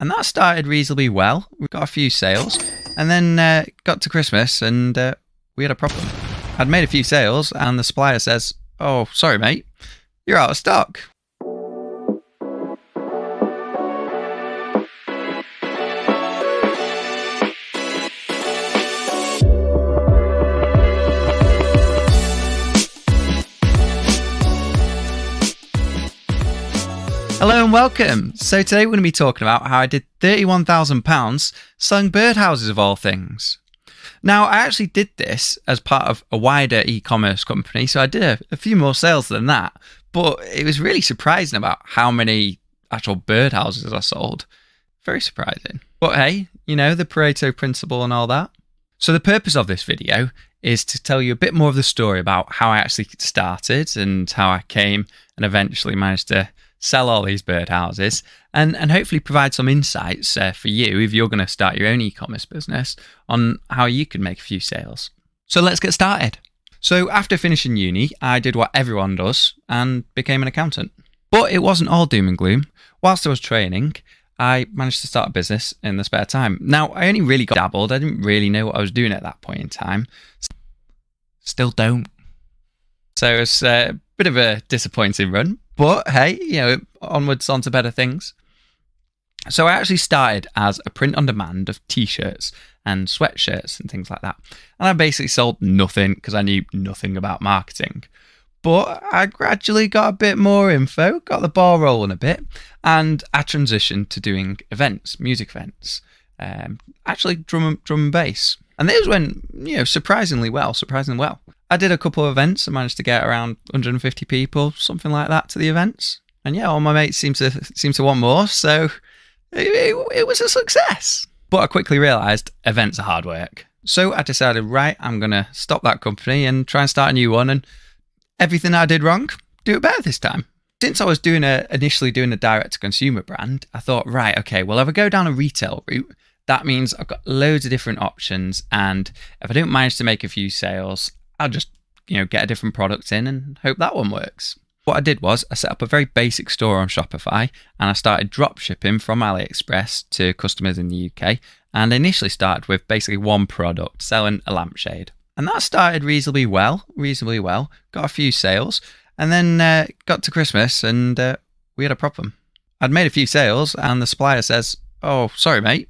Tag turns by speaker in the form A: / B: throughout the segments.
A: And that started reasonably well. We got a few sales, and then got to Christmas, and we had a problem. I'd made a few sales, and the supplier says, "Oh, sorry, mate, you're out of stock." Hello and welcome. So today we're going to be talking about how I did £31,000 selling birdhouses of all things. Now, I actually did this as part of a wider e-commerce company, so I did a few more sales than that, but it was really surprising about how many actual birdhouses I sold. Very surprising. But hey, you know, the Pareto principle and all that. So the purpose of this video is to tell you a bit more of the story about how I actually started and how I came and eventually managed to sell all these birdhouses, and hopefully provide some insights for you if you're going to start your own e-commerce business on how you can make a few sales. So let's get started. So after finishing uni, I did what everyone does and became an accountant. But it wasn't all doom and gloom. Whilst I was training, I managed to start a business in the spare time. Now, I only really got dabbled. I didn't really know what I was doing at that point in time. Still don't. So it's a bit of a disappointing run. But hey, you know, onwards onto better things. So I actually started as a print on demand of t-shirts and sweatshirts and things like that. And I basically sold nothing because I knew nothing about marketing. But I gradually got a bit more info, got the ball rolling a bit, and I transitioned to doing events, music events, actually drum and bass. And those went, you know, surprisingly well. I did a couple of events. I managed to get around 150 people, something like that, to the events. And yeah, all my mates seem to want more, so it was a success. But I quickly realised events are hard work. So I decided, right, I'm going to stop that company and try and start a new one. And everything I did wrong, do it better this time. Since I was initially doing a direct-to-consumer brand, I thought, right, okay, well, if I go down a retail route, that means I've got loads of different options. And if I don't manage to make a few sales, I'll just, you know, get a different product in and hope that one works. What I did was I set up a very basic store on Shopify, and I started drop shipping from AliExpress to customers in the UK, and initially started with basically one product, selling a lampshade. And that started reasonably well, got a few sales, and then got to Christmas and we had a problem. I'd made a few sales and the supplier says, "Oh, sorry mate,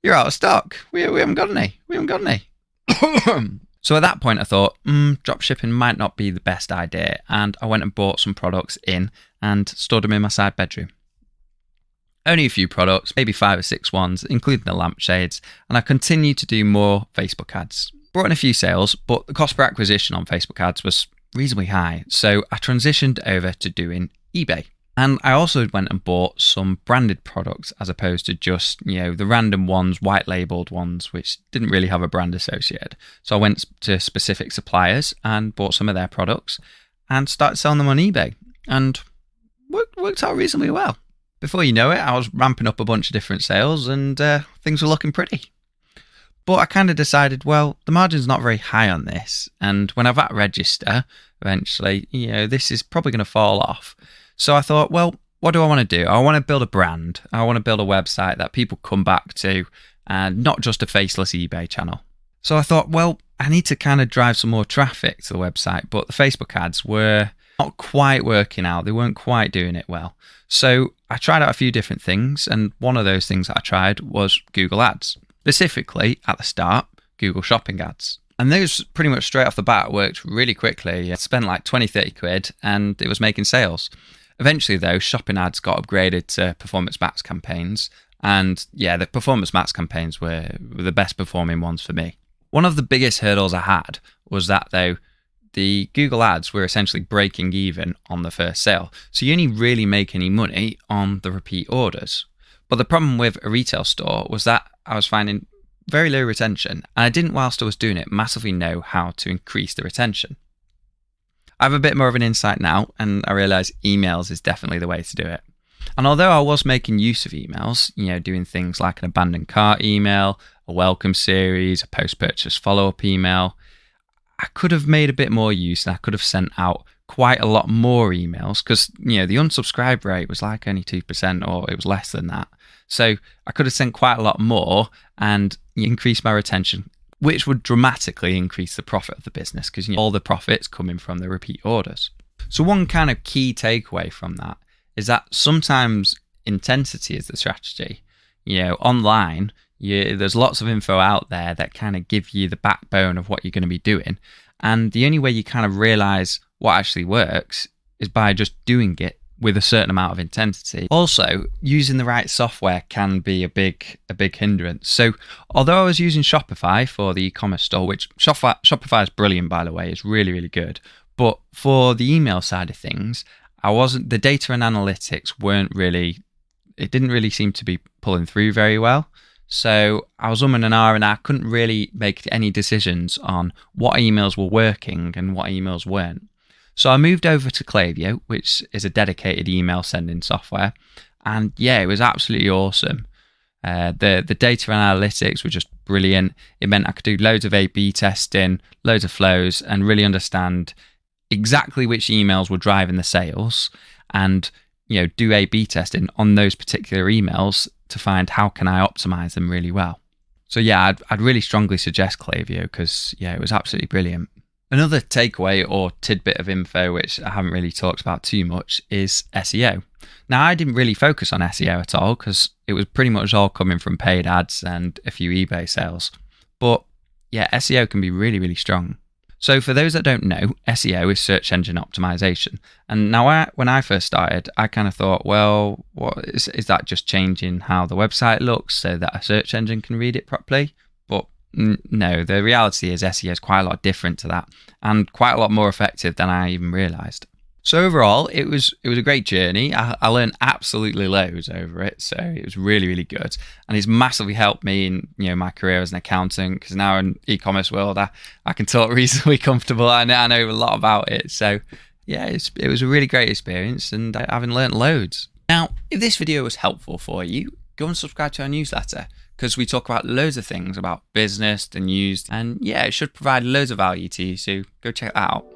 A: you're out of stock. We haven't got any. So at that point I thought, drop shipping might not be the best idea, and I went and bought some products in and stored them in my side bedroom. Only a few products, maybe 5 or 6 ones, including the lampshades, and I continued to do more Facebook ads. Brought in a few sales, but the cost per acquisition on Facebook ads was reasonably high, so I transitioned over to doing eBay. And I also went and bought some branded products as opposed to just, you know, the random ones, white labeled ones, which didn't really have a brand associated. So I went to specific suppliers and bought some of their products and started selling them on eBay, and worked out reasonably well. Before you know it, I was ramping up a bunch of different sales and things were looking pretty. But I kind of decided, well, the margin's not very high on this, and when I VAT register, eventually, you know, this is probably going to fall off. So I thought, well, what do I want to do? I want to build a brand. I want to build a website that people come back to, and not just a faceless eBay channel. So I thought, well, I need to kind of drive some more traffic to the website, but the Facebook ads were not quite working out. They weren't quite doing it well. So I tried out a few different things, and one of those things that I tried was Google Ads. Specifically, at the start, Google Shopping ads. And those pretty much straight off the bat worked really quickly. I spent like 20-30 quid and it was making sales. Eventually though, shopping ads got upgraded to Performance Max campaigns. And yeah, the Performance Max campaigns were the best performing ones for me. One of the biggest hurdles I had was that though, the Google ads were essentially breaking even on the first sale. So you only really make any money on the repeat orders. But the problem with a retail store was that I was finding very low retention, and I didn't, whilst I was doing it, massively know how to increase the retention. I have a bit more of an insight now, and I realise emails is definitely the way to do it. And although I was making use of emails, you know, doing things like an abandoned cart email, a welcome series, a post-purchase follow-up email, I could have made a bit more use, and I could have sent out quite a lot more emails because, you know, the unsubscribe rate was like only 2% or it was less than that. So I could have sent quite a lot more and increased my retention, which would dramatically increase the profit of the business because all the profits coming from the repeat orders. So one kind of key takeaway from that is that sometimes intensity is the strategy. Online, there's lots of info out there that kind of give you the backbone of what you're going to be doing. And the only way you kind of realize what actually works is by just doing it with a certain amount of intensity. Also, using the right software can be a big hindrance. So although I was using Shopify for the e-commerce store, which Shopify is brilliant, by the way, it's really, really good. But for the email side of things, the data and analytics it didn't really seem to be pulling through very well. So I was and ahhing, and I couldn't really make any decisions on what emails were working and what emails weren't. So I moved over to Klaviyo, which is a dedicated email sending software. And yeah, it was absolutely awesome. The data and analytics were just brilliant. It meant I could do loads of A/B testing, loads of flows, and really understand exactly which emails were driving the sales, and do A/B testing on those particular emails to find how can I optimize them really well. So yeah, I'd really strongly suggest Klaviyo because yeah, it was absolutely brilliant. Another takeaway or tidbit of info, which I haven't really talked about too much, is SEO. Now, I didn't really focus on SEO at all because it was pretty much all coming from paid ads and a few eBay sales. But yeah, SEO can be really, really strong. So for those that don't know, SEO is search engine optimization. And now when I first started, I kind of thought, well, what is that just changing how the website looks so that a search engine can read it properly? But no, the reality is SEO is quite a lot different to that and quite a lot more effective than I even realized. So overall, it was a great journey. I learned absolutely loads over it, so it was really, really good, and it's massively helped me in my career as an accountant. Because now in e-commerce world, I can talk reasonably comfortable. I know a lot about it. So yeah, it was a really great experience, and I've learned loads. Now, if this video was helpful for you, go and subscribe to our newsletter because we talk about loads of things about business, the news, and yeah, it should provide loads of value to you. So go check that out.